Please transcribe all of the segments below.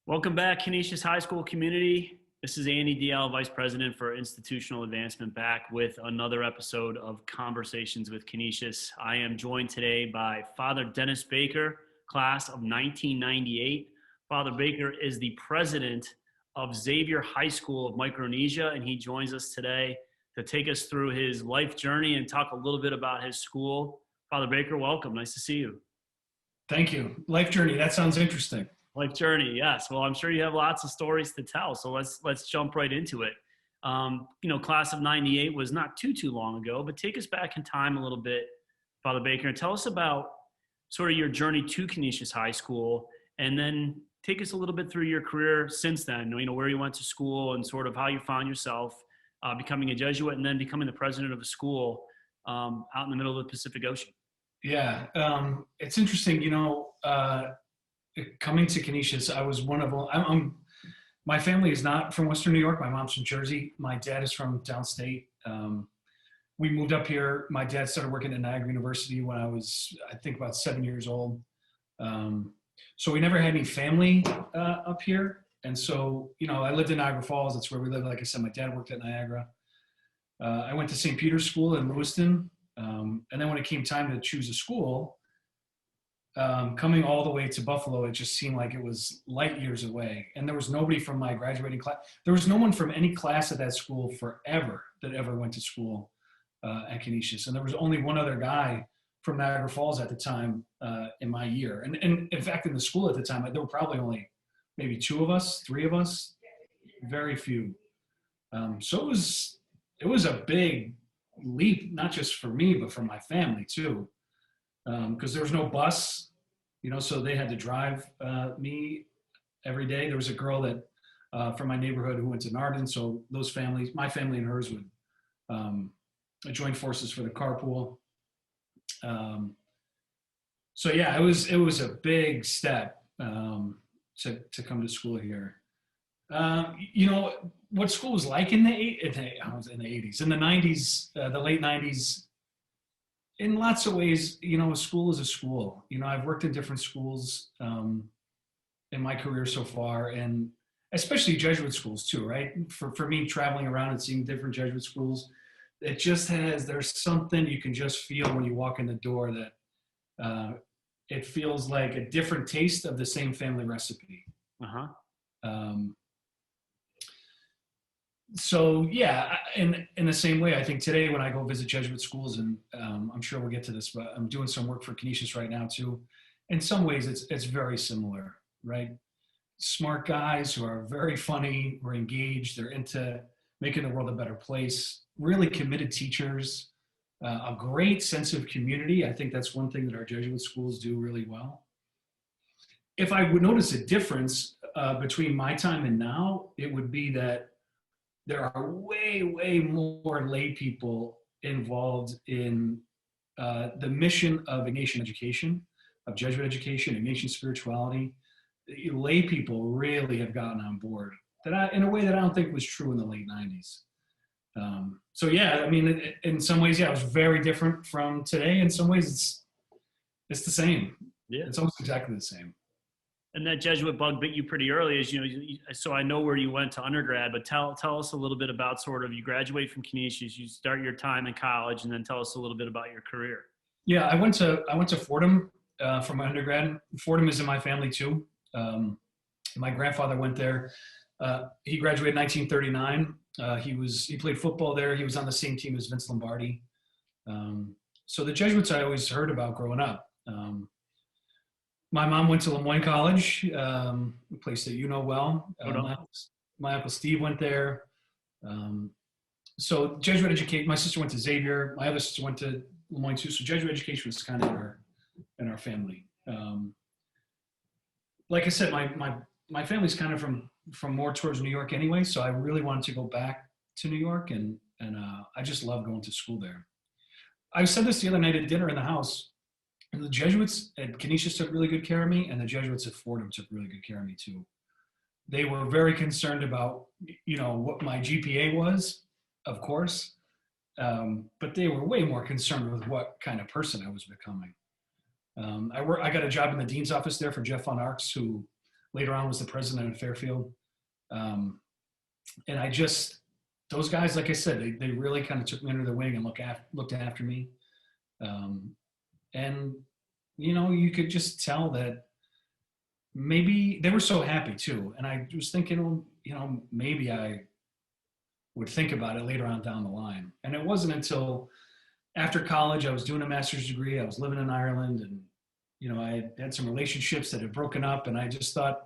Welcome back, Canisius High School community. This is Andy Deyell, Vice President for Institutional Advancement, back with another episode of Conversations with Canisius. I am joined today by Father Dennis Baker, class of 1998. Father Baker is the president of Xavier High School of Micronesia, and he joins us today to take us through his life journey and talk a little bit about his school. Father Baker, welcome. Nice to see you. Thank you. Life journey. That sounds interesting. Life journey, yes. Well, I'm sure you have lots of stories to tell, so let's jump right into it. Class of '98 was not too long ago, but take us back in time a little bit, Father Baker, and tell us about sort of your journey to Canisius High School, and then take us a little bit through your career since then. Where you went to school and sort of how you found yourself becoming a Jesuit and then becoming the president of a school out in the middle of the Pacific Ocean. Yeah, it's interesting. Coming to Canisius, I was one of them. My family is not from Western New York. My mom's from Jersey. My dad is from downstate. We moved up here. My dad started working at Niagara University when I was, I think, about 7 years old. So we never had any family up here. And so, I lived in Niagara Falls. That's where we lived. Like I said, my dad worked at Niagara. I went to St. Peter's School in Lewiston. And then when it came time to choose a school, coming all the way to Buffalo, it just seemed like it was light years away. And there was nobody from my graduating class. There was no one from any class at that school forever that ever went to school at Canisius. And there was only one other guy from Niagara Falls at the time in my year. And in fact, in the school at the time, there were probably only maybe three of us, very few. So it was a big leap, not just for me, but for my family too. Because there was no bus, so they had to drive me every day. There was a girl that from my neighborhood who went to Nardin, so those families, my family and hers, would join forces for the carpool. So yeah, it was a big step to come to school here. What school was like in the 80s, in the 90s, the late 90s. In lots of ways, a school is a school. I've worked in different schools in my career so far, and especially Jesuit schools too, right? For me, traveling around and seeing different Jesuit schools, there's something you can just feel when you walk in the door that it feels like a different taste of the same family recipe. So yeah, in the same way, I think today when I go visit Jesuit schools, and I'm sure we'll get to this, but I'm doing some work for Canisius right now too. In some ways, it's very similar, right? Smart guys who are very funny, who are engaged, they're into making the world a better place. Really committed teachers, a great sense of community. I think that's one thing that our Jesuit schools do really well. If I would notice a difference between my time and now, it would be that there are way more lay people involved in the mission of Ignatian education, of Jesuit education, Ignatian spirituality. Lay people really have gotten on board in a way that I don't think was true in the late 90s. So yeah, in some ways, yeah, it was very different from today. In some ways, it's the same. Yeah, it's almost exactly the same. And that Jesuit bug bit you pretty early, so I know where you went to undergrad, but tell us a little bit about sort of, you graduate from Canisius, you start your time in college, and then tell us a little bit about your career. Yeah, I went to Fordham for my undergrad. Fordham is in my family too. My grandfather went there. He graduated in 1939. He played football there. He was on the same team as Vince Lombardi. So the Jesuits I always heard about growing up. My mom went to Lemoyne College, a place that you know well. My uncle Steve went there. So Jesuit education, my sister went to Xavier. My other sister went to Lemoyne too. So Jesuit education was kind of in our family. Like I said, my family's kind of from more towards New York anyway. So I really wanted to go back to New York, and I just love going to school there. I said this the other night at dinner in the house. And the Jesuits at Canisius took really good care of me, and the Jesuits at Fordham took really good care of me too. They were very concerned about, what my GPA was, of course, but they were way more concerned with what kind of person I was becoming. I got a job in the dean's office there for Jeff Von Arx, who later on was the president of Fairfield. And those guys, like I said, they really kind of took me under their wing and looked after me. And, you could just tell that maybe they were so happy too. And I was thinking, maybe I would think about it later on down the line. And it wasn't until after college, I was doing a master's degree. I was living in Ireland, and, I had some relationships that had broken up, and I just thought,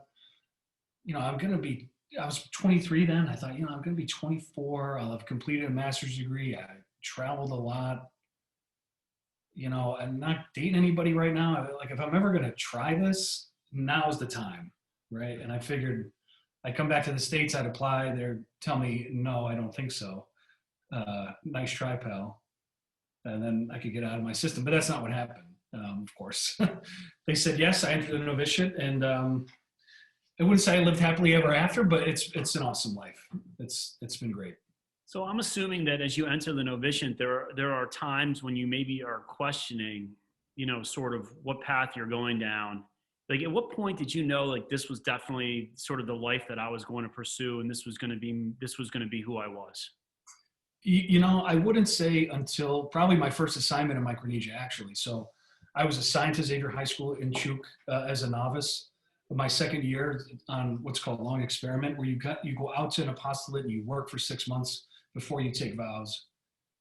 I was 23 then. I thought, I'm going to be 24. I'll have completed a master's degree. I traveled a lot. I'm not dating anybody right now. Like, if I'm ever going to try this, now's the time, right? And I figured I'd come back to the States, I'd apply. They'd tell me, no, I don't think so. Nice try, pal. And then I could get out of my system. But that's not what happened, of course. They said yes. I entered the novitiate, and I wouldn't say I lived happily ever after, but it's an awesome life. It's been great. So I'm assuming that as you enter the novitiate, there are times when you maybe are questioning, sort of what path you're going down. Like, at what point did you know, like, this was definitely sort of the life that I was going to pursue, and this was going to be who I was? I wouldn't say until probably my first assignment in Micronesia, actually. So I was assigned to Xavier High School in Chuuk as a novice. My second year on what's called long experiment, where you go out to an apostolate and you work for 6 months before you take vows.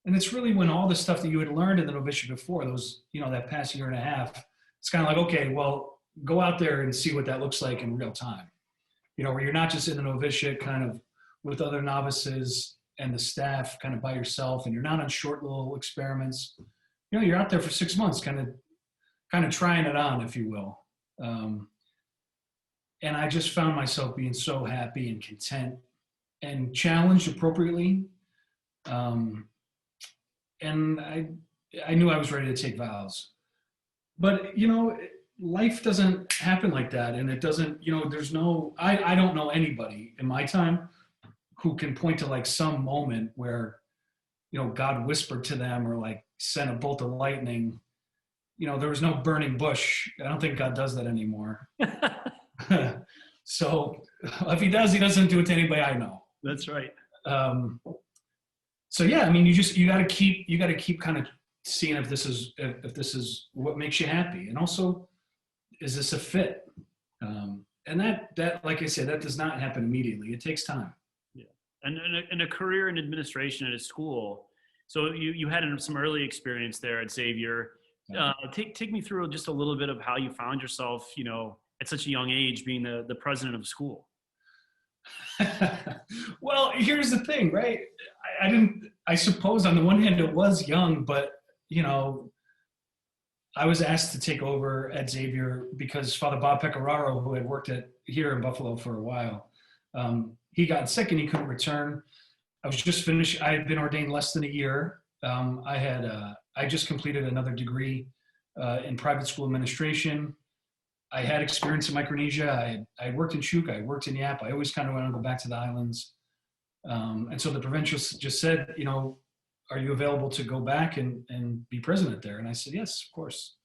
And it's really when all the stuff that you had learned in the novitiate before, those, that past year and a half, it's kind of like, okay, well, go out there and see what that looks like in real time. Where you're not just in the novitiate kind of with other novices and the staff kind of by yourself, and you're not on short little experiments. You're out there for 6 months, kind of trying it on, if you will. And I just found myself being so happy and content and challenged appropriately. And I knew I was ready to take vows. But, life doesn't happen like that. And it doesn't, I don't know anybody in my time who can point to like some moment where, God whispered to them or like sent a bolt of lightning. There was no burning bush. I don't think God does that anymore. So if he does, he doesn't do it to anybody I know. That's right. So yeah, I mean, you got to keep kind of seeing if this is what makes you happy, and also, is this a fit? And that like I said, that does not happen immediately. It takes time. Yeah, and a career in administration at a school. So you had some early experience there at Xavier. Take me through just a little bit of how you found yourself, at such a young age, being the president of school. Well, here's the thing, right? I suppose on the one hand it was young, but I was asked to take over at Xavier because Father Bob Pecoraro, who had worked here in Buffalo for a while, he got sick and he couldn't return. I was just finished. I had been ordained less than a year. I just completed another degree in private school administration. I had experience in Micronesia. I worked in Chuuk. I worked in Yap. I always kind of want to go back to the islands. And so the provincials just said, are you available to go back and be president there? And I said, yes, of course.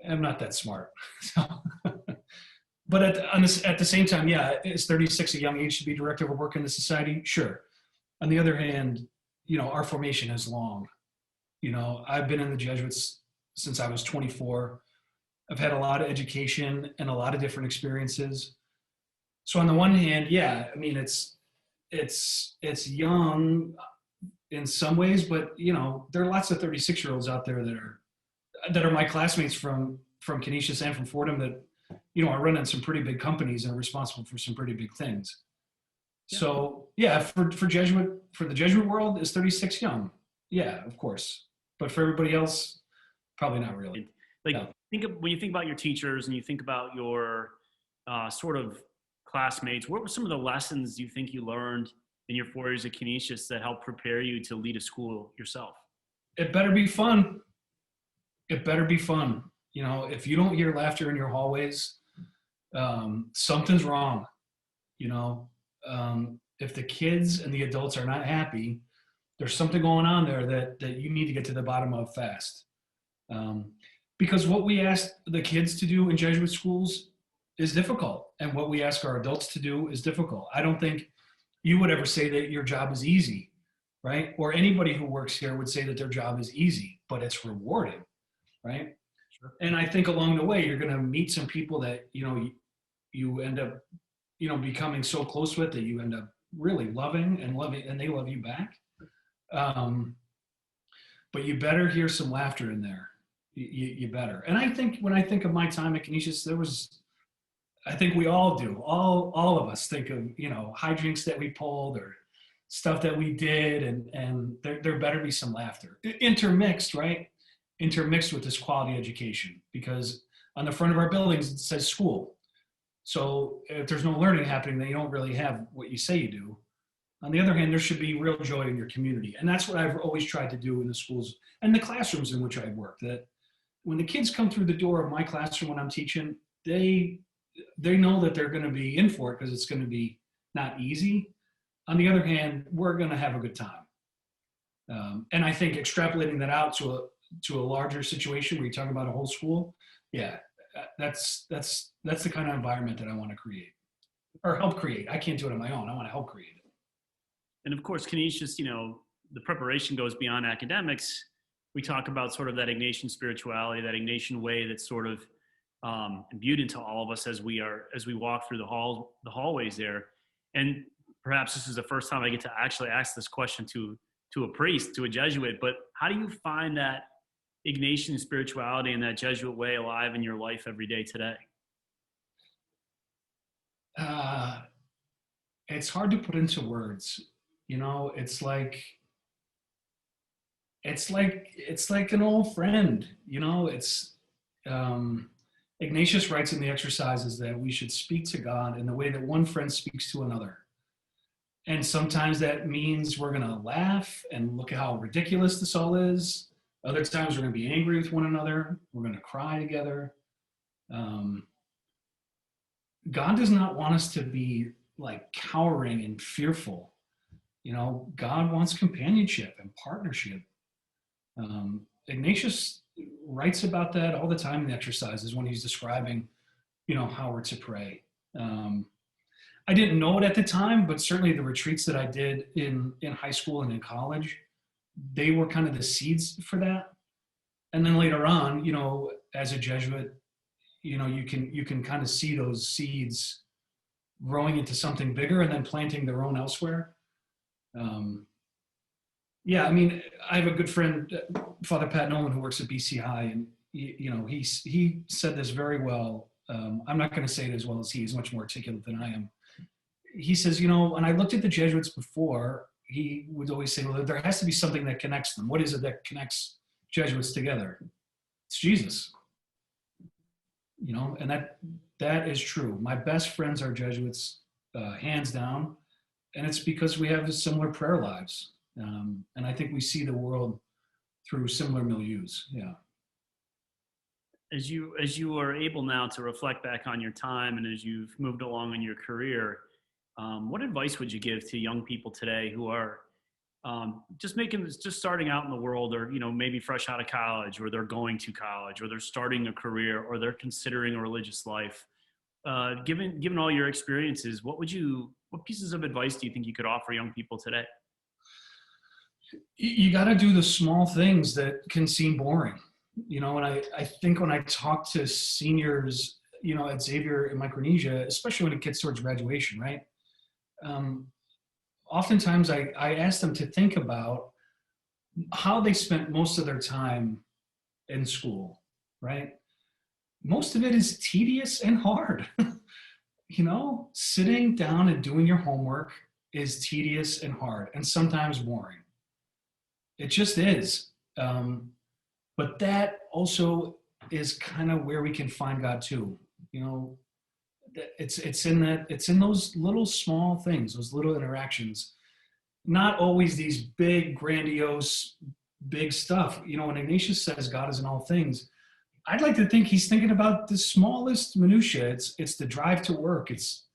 I'm not that smart. But at the same time, yeah, is 36 a young age to be director of a work in the society? Sure. On the other hand, our formation is long. I've been in the Jesuits since I was 24. I've had a lot of education and a lot of different experiences. So on the one hand, yeah, I mean, it's young in some ways, but there are lots of 36-year-olds out there that are my classmates from Canisius and from Fordham that, are running some pretty big companies and are responsible for some pretty big things. Yeah. So yeah, for the Jesuit world, is 36 young? Yeah, of course. But for everybody else, probably not really. When you think about your teachers and you think about your sort of classmates, what were some of the lessons you think you learned in your 4 years at Canisius that helped prepare you to lead a school yourself? It better be fun. It better be fun. If you don't hear laughter in your hallways, something's wrong. If the kids and the adults are not happy, there's something going on there that you need to get to the bottom of fast. Because what we ask the kids to do in Jesuit schools is difficult. And what we ask our adults to do is difficult. I don't think you would ever say that your job is easy, right? Or anybody who works here would say that their job is easy, but it's rewarding, right? Sure. And I think along the way, you're going to meet some people that, you end up, becoming so close with that you end up really loving, and they love you back. But you better hear some laughter in there. You better. And I think when I think of my time at Canisius, I think we all do. All of us think of, hijinks that we pulled or stuff that we did, and there better be some laughter. Intermixed, right? Intermixed with this quality education, because on the front of our buildings it says school. So if there's no learning happening, then you don't really have what you say you do. On the other hand, there should be real joy in your community. And that's what I've always tried to do in the schools and the classrooms in which I've worked. That when the kids come through the door of my classroom when I'm teaching, they know that they're going to be in for it, because it's going to be not easy. On the other hand, we're going to have a good time. And I think extrapolating that out to a larger situation where you talk about a whole school, yeah, that's the kind of environment that I want to create or help create. I can't do it on my own. I want to help create it. And of course, Canisius, the preparation goes beyond academics. We talk about sort of that Ignatian spirituality, that Ignatian way that's sort of imbued into all of us as we walk through the hallways there. And perhaps this is the first time I get to actually ask this question to a priest, to a Jesuit, but how do you find that Ignatian spirituality and that Jesuit way alive in your life every day today? It's hard to put into words. It's like an old friend. Ignatius writes in the exercises that we should speak to God in the way that one friend speaks to another. And sometimes that means we're going to laugh and look at how ridiculous this all is. Other times we're going to be angry with one another. We're going to cry together. God does not want us to be like cowering and fearful. God wants companionship and partnership. Ignatius writes about that all the time in the exercises when he's describing, how we're to pray. I didn't know it at the time, but certainly the retreats that I did in high school and in college, they were kind of the seeds for that. And then later on, as a Jesuit, you can kind of see those seeds growing into something bigger and then planting their own elsewhere. I have a good friend, Father Pat Nolan, who works at BC High, and he said this very well. I'm not going to say it as well as he. He's much more articulate than I am. He says, when I looked at the Jesuits before, he would always say, well, there has to be something that connects them. What is it that connects Jesuits together? It's Jesus. And that is true. My best friends are Jesuits, hands down, and it's because we have similar prayer lives. And I think we see the world through similar milieus. Yeah. As you are able now to reflect back on your time, and as you've moved along in your career, what advice would you give to young people today who are just starting out in the world, or maybe fresh out of college, or they're going to college, or they're starting a career, or they're considering a religious life? Given all your experiences, what pieces of advice do you think you could offer young people today? You got to do the small things that can seem boring. And I think when I talk to seniors, at Xavier in Micronesia, especially when it gets towards graduation, right? Oftentimes I ask them to think about how they spent most of their time in school, right? Most of it is tedious and hard. Sitting down and doing your homework is tedious and hard, and sometimes boring. It just is. But that also is kind of where we can find God too. It's in those little small things, those little interactions, not always these big, grandiose, big stuff. When Ignatius says God is in all things, I'd like to think he's thinking about the smallest minutia. It's the drive to work. It's,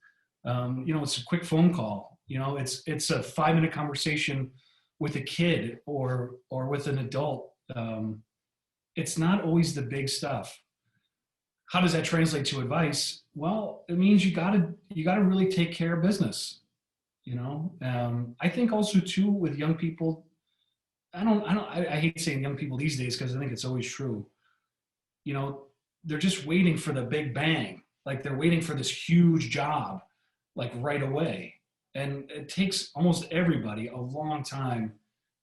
it's a quick phone call. It's a 5-minute conversation with a kid or with an adult. It's not always the big stuff. how does that translate to advice? Well, it means you gotta really take care of business. I think also too with young people, I hate saying young people these days because I think it's always true. They're just waiting for the big bang. Like they're waiting for this huge job, like right away. And it takes almost everybody a long time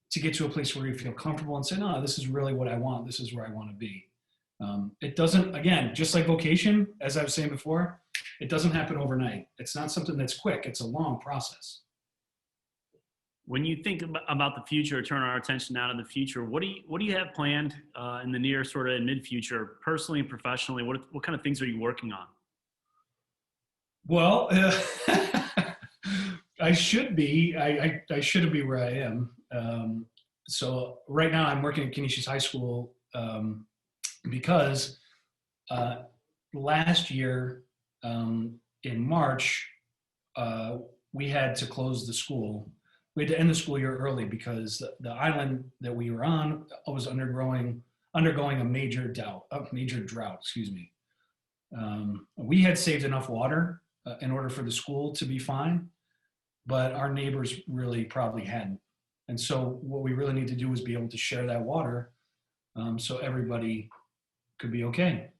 to get to a place where you feel comfortable and say, no, this is really what I want. This is where I want to be. It doesn't, again, just like vocation, as I was saying before, it doesn't happen overnight. It's not something that's quick. It's a long process. When you think about the future, turn our attention now to the future, what do you have planned in the near sort of mid future, personally and professionally? What kind of things are you working on? Well, I should be where I am. So right now I'm working at Canisius High School because last year in March we had to close the school. We had to end the school year early because the island that we were on was undergoing a major drought. Excuse me. We had saved enough water in order for the school to be fine, but our neighbors really probably hadn't. And so what we really need to do is be able to share that water so everybody could be okay.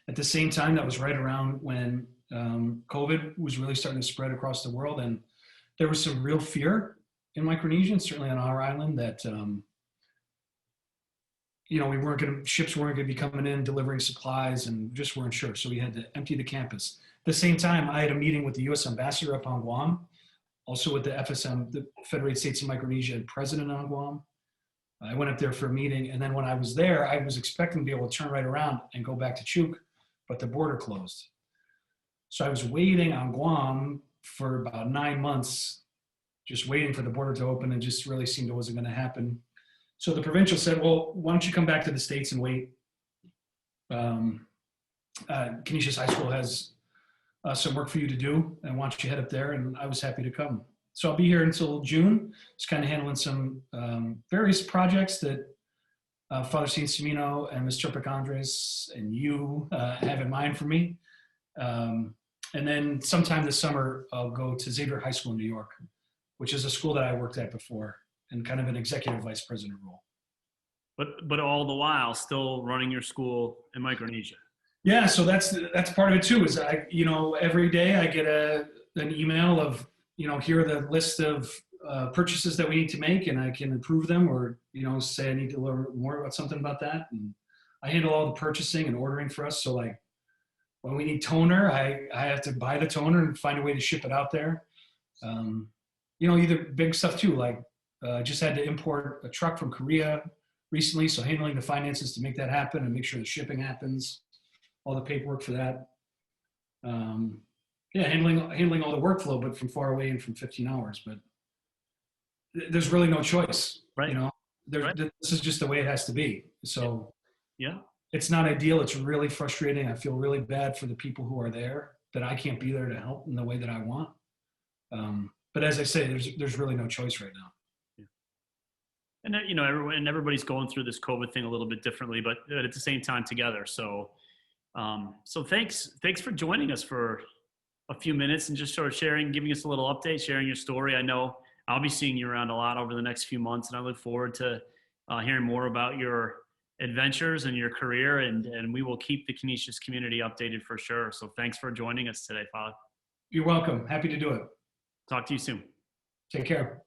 At the same time, that was right around when COVID was really starting to spread across the world, and there was some real fear in Micronesia, and certainly on our island, that ships weren't going to be coming in delivering supplies, and just weren't sure. So we had to empty the campus. At the same time, I had a meeting with the U.S. ambassador up on Guam, also with the FSM, the Federated States of Micronesia president on Guam. I went up there for a meeting, and then when I was there, I was expecting to be able to turn right around and go back to Chuuk, but the border closed. So I was waiting on Guam for about 9 months, just waiting for the border to open, and just really seemed it wasn't going to happen. So the provincial said, well, why don't you come back to the States and wait? Canisius High School has some work for you to do, and why don't you head up there? And I was happy to come. So I'll be here until June, just kind of handling some various projects that Father St. Semino and Ms. Turpic Andres and you have in mind for me. And then sometime this summer, I'll go to Xavier High School in New York, which is a school that I worked at before, in kind of an executive vice president role. But all the while still running your school in Micronesia. Yeah, so that's part of it too. Is every day I get an email of here are the list of purchases that we need to make, and I can approve them, or say I need to learn more about something about that. And I handle all the purchasing and ordering for us. So like when we need toner, I have to buy the toner and find a way to ship it out there. Either big stuff too, like just had to import a truck from Korea recently, so handling the finances to make that happen and make sure the shipping happens, all the paperwork for that. Handling all the workflow, but from far away and from 15 hours. But there's really no choice, right? Right. This is just the way it has to be. So yeah, it's not ideal. It's really frustrating. I feel really bad for the people who are there that I can't be there to help in the way that I want. But as I say, there's really no choice right now. And everybody's going through this COVID thing a little bit differently, but at the same time together. So thanks for joining us for a few minutes and just sort of giving us a little update, sharing your story. I know I'll be seeing you around a lot over the next few months, and I look forward to hearing more about your adventures and your career, and we will keep the Canisius community updated for sure. So thanks for joining us today, Father. You're welcome. Happy to do it. Talk to you soon. Take care.